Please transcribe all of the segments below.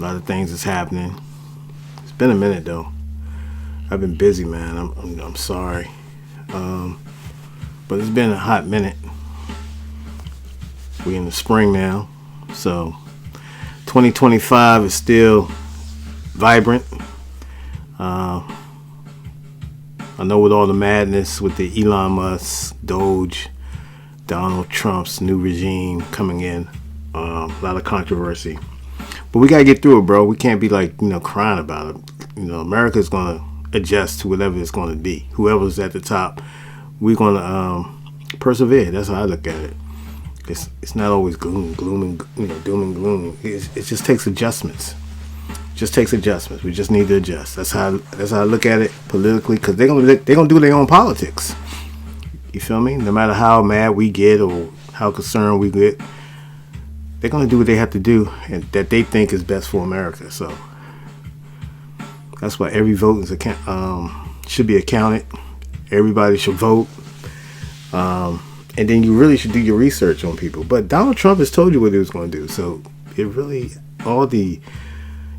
A lot of things is happening. It's been a minute though. I've been busy, man. I'm sorry, but it's been a hot minute. We in the spring now, so 2025 is still vibrant. I know with all the madness with the Elon Musk, Doge, Donald Trump's new regime coming in, a lot of controversy. But we gotta get through it, bro. We can't be like, crying about it. America's gonna adjust to whatever it's gonna be. Whoever's at the top, we're gonna persevere. That's how I look at it. It's not always gloom and doom and gloom. It just takes adjustments. We just need to adjust. That's how I look at it politically, because they're gonna do their own politics. You feel me? No matter how mad we get or how concerned we get, they're gonna do what they have to do and that they think is best for America. So that's why every vote is should be accounted. Everybody should vote, and then you really should do your research on people. But Donald Trump has told you what he was going to do, so it really all the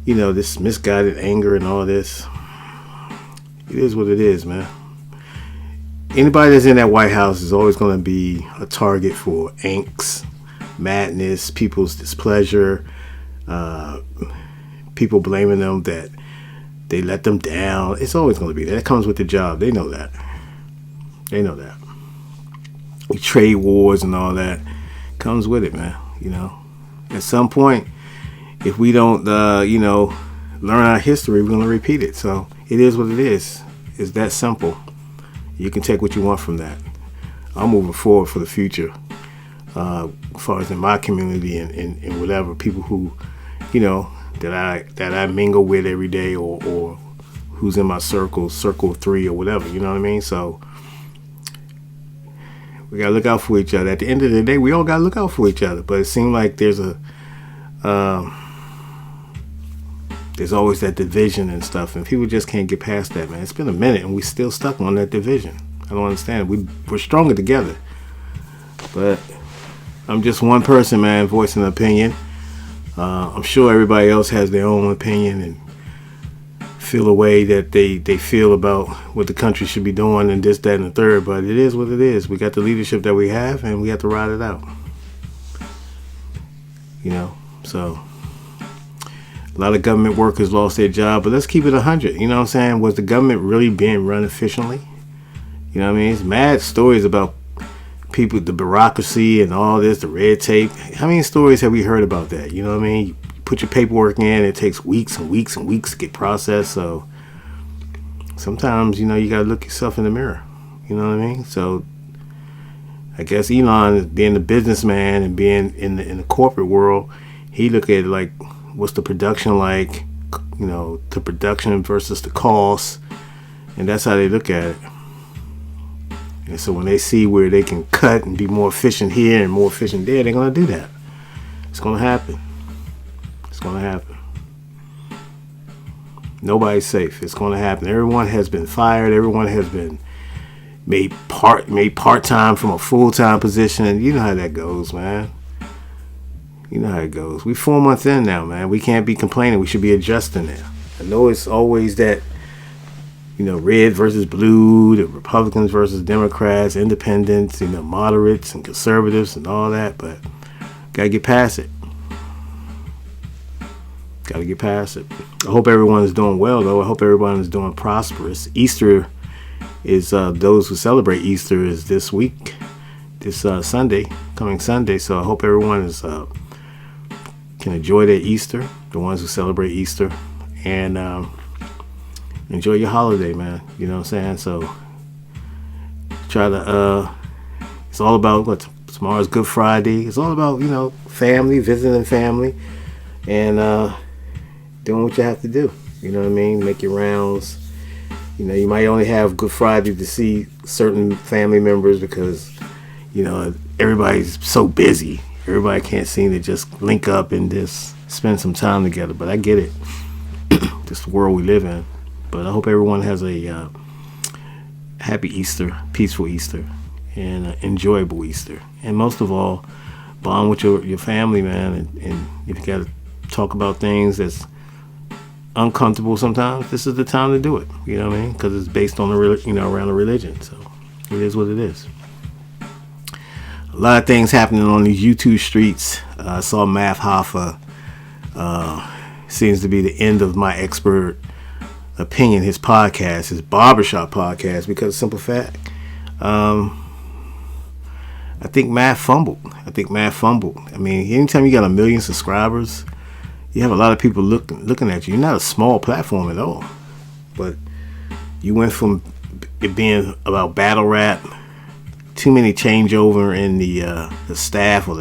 this misguided anger and all this. It is what it is, man. Anybody that's in that White House is always going to be a target for angst, madness, people's displeasure, people blaming them that they let them down. It's always going to be that. It comes with the job. They know that. Trade wars and all that comes with it, man. At some point, if we don't, learn our history, we're going to repeat it. So it is what it is. It's that simple. You can take what you want from that. I'm moving forward for the future. As far as in my community and whatever, people who, that I mingle with every day or who's in my circle of 3 or whatever, you know what I mean? So we got to look out for each other. At the end of the day, we all got to look out for each other. But it seems like there's always that division and stuff, and people just can't get past that, man. It's been a minute, and we still stuck on that division. I don't understand. We're stronger together. But I'm just one person, man, voicing an opinion. I'm sure everybody else has their own opinion and feel a way that they feel about what the country should be doing and this, that, and the third. But it is what it is. We got the leadership that we have, and we have to ride it out. So a lot of government workers lost their job, but let's keep it 100. You know what I'm saying? Was the government really being run efficiently? You know what I mean? It's mad stories about people, the bureaucracy and all this, the red tape. How many stories have we heard about that? You know what I mean? You put your paperwork in, it takes weeks and weeks and weeks to get processed. So sometimes, you got to look yourself in the mirror. You know what I mean? So I guess Elon, being a businessman and being in the corporate world, he look at it like, what's the production like? The production versus the cost, and that's how they look at it. And so when they see where they can cut and be more efficient here and more efficient there, they're gonna do that. It's gonna happen. Nobody's safe. It's gonna happen. Everyone has been fired. Everyone has been made part-time from a full-time position. You know how that goes, man. You know how it goes. We 4 months in now, man. We can't be complaining. We should be adjusting now. I know it's always that, red versus blue, the Republicans versus Democrats, independents, moderates and conservatives and all that, but gotta get past it. I hope everyone is doing well, though. I hope everyone is doing prosperous. Easter is, those who celebrate Easter is this week, this coming Sunday. So I hope everyone is can enjoy their Easter, the ones who celebrate Easter, and enjoy your holiday, man. You know what I'm saying? So try to, it's all about tomorrow's Good Friday. It's all about, family, visiting family, and doing what you have to do. You know what I mean? Make your rounds. You might only have Good Friday to see certain family members because, everybody's so busy. Everybody can't seem to just link up and just spend some time together. But I get it. Just the world we live in. But I hope everyone has a happy Easter, peaceful Easter, and enjoyable Easter. And most of all, bond with your family, man. And if you got talk about things that's uncomfortable sometimes, this is the time to do it. You know what I mean? Because it's based on around the religion. So it is what it is. A lot of things happening on these YouTube streets. I saw Math Hoffa. Seems to be the end of my expert opinion. His podcast, his barbershop podcast, because simple fact, I think Math fumbled. I mean, anytime you got 1 million subscribers, you have a lot of people looking at you. You're not a small platform at all, but you went from it being about battle rap, too many changeover in the staff or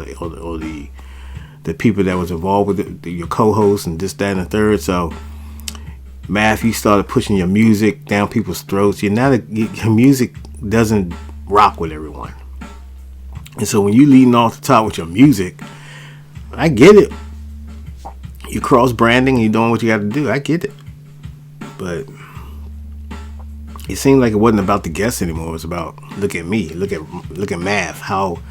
the people that was involved with your co-hosts and this, that, and the third. So, Math, you started pushing your music down people's throats. Your music doesn't rock with everyone, and so when you leading off the top with your music, I get it. You cross branding, you're doing what you got to do. I get it, but it seemed like it wasn't about the guests anymore. It was about look at me, look at Math, how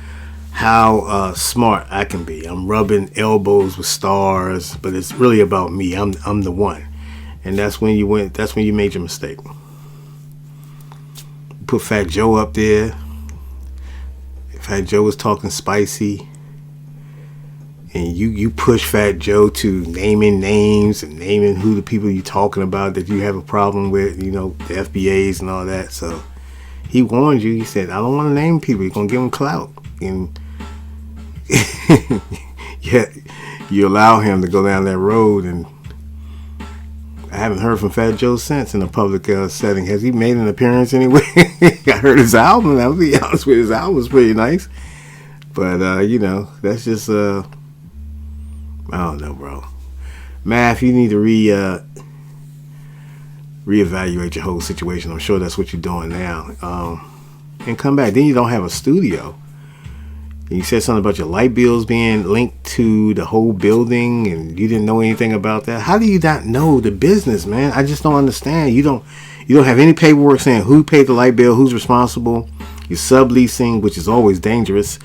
smart I can be. I'm rubbing elbows with stars, but it's really about me. I'm the one, and that's when you made your mistake. Put Fat Joe up there. Fat Joe was talking spicy. And you push Fat Joe to naming names and naming who the people you're talking about that you have a problem with, the FBAs and all that. So he warned you. He said, I don't want to name people. You're going to give them clout. And yet you allow him to go down that road. And I haven't heard from Fat Joe since in a public setting. Has he made an appearance anyway? I heard his album. I'll be honest with you, his album was pretty nice. But, that's just... I don't know, bro. Math, you need to reevaluate your whole situation. I'm sure that's what you're doing now. And come back. Then you don't have a studio. And you said something about your light bills being linked to the whole building, and you didn't know anything about that. How do you not know the business, man? I just don't understand. You don't have any paperwork saying who paid the light bill, who's responsible. You're subleasing, which is always dangerous.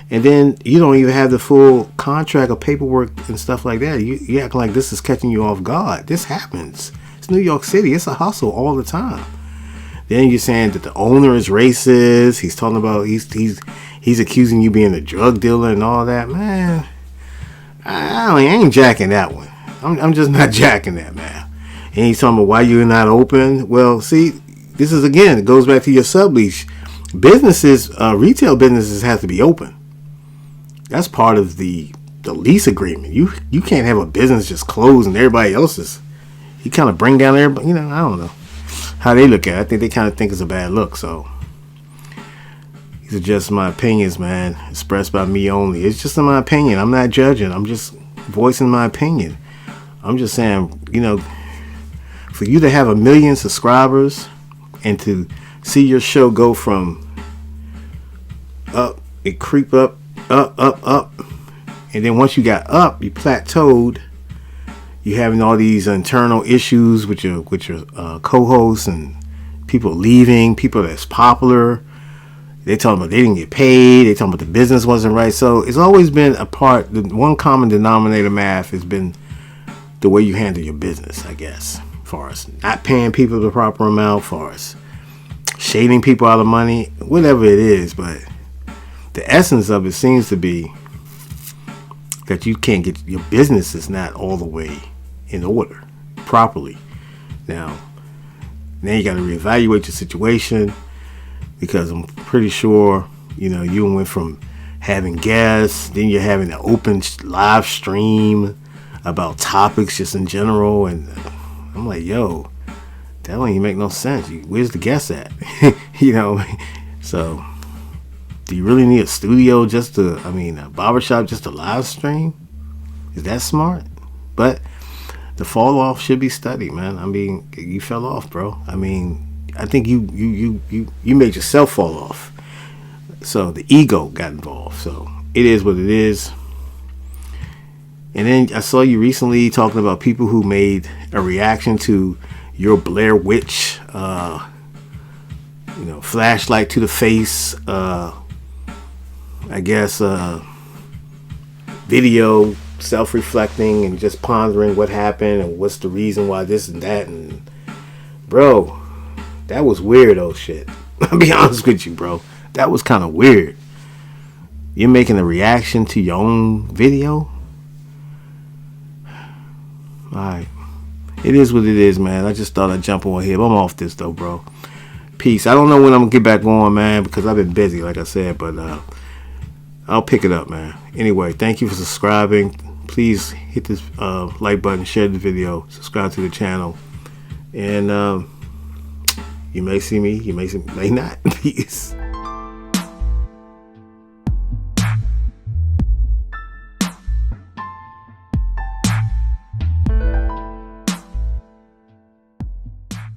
And then you don't even have the full contract or paperwork and stuff like that. You act like this is catching you off guard. This happens. It's New York City. It's a hustle all the time. Then you're saying that the owner is racist. He's talking about he's accusing you being a drug dealer and all that. Man, I ain't jacking that one. I'm just not jacking that, man. And he's talking about why you're not open. Well, see, this is again, it goes back to your sublease. Businesses, retail businesses have to be open. That's part of the lease agreement. You can't have a business just closed and everybody else's. You kind of bring down everybody. I don't know how they look at it. I think they kind of think it's a bad look. So these are just my opinions, man, expressed by me only. It's just my opinion. I'm not judging. I'm just voicing my opinion. I'm just saying, for you to have 1 million subscribers and to see your show go from up, it creep up, and then once you got up, you plateaued. You having all these internal issues with your co-hosts and people leaving, people that's popular. They talking about they didn't get paid. They talking about the business wasn't right. So it's always been a part. The one common denominator, Math, has been the way you handle your business, I guess. As far as not paying people the proper amount, as far as shading people out of money, whatever it is, but the essence of it seems to be that you can't get your business is not all the way in order properly. Now you got to reevaluate your situation, because I'm pretty sure you went from having guests, then you're having an open live stream about topics just in general, and I'm like, yo, that don't even make no sense. Where's the guest at? So do you really need a studio a barbershop just to live stream? Is that smart? But the fall off should be studied, man. You fell off, bro. I think you made yourself fall off. So the ego got involved. So it is what it is. And then I saw you recently talking about people who made a reaction to your Blair Witch, flashlight to the face, I guess, video self-reflecting and just pondering what happened and what's the reason why this and that. And bro, that was weirdo shit. I'll be honest with you, bro. That was kind of weird. You're making a reaction to your own video? Alright. It is what it is, man. I just thought I'd jump on here. But I'm off this, though, bro. Peace. I don't know when I'm going to get back on, man, because I've been busy, like I said. But I'll pick it up, man. Anyway, thank you for subscribing. Please hit this like button, share the video, subscribe to the channel. And you may see me, you may not. Peace.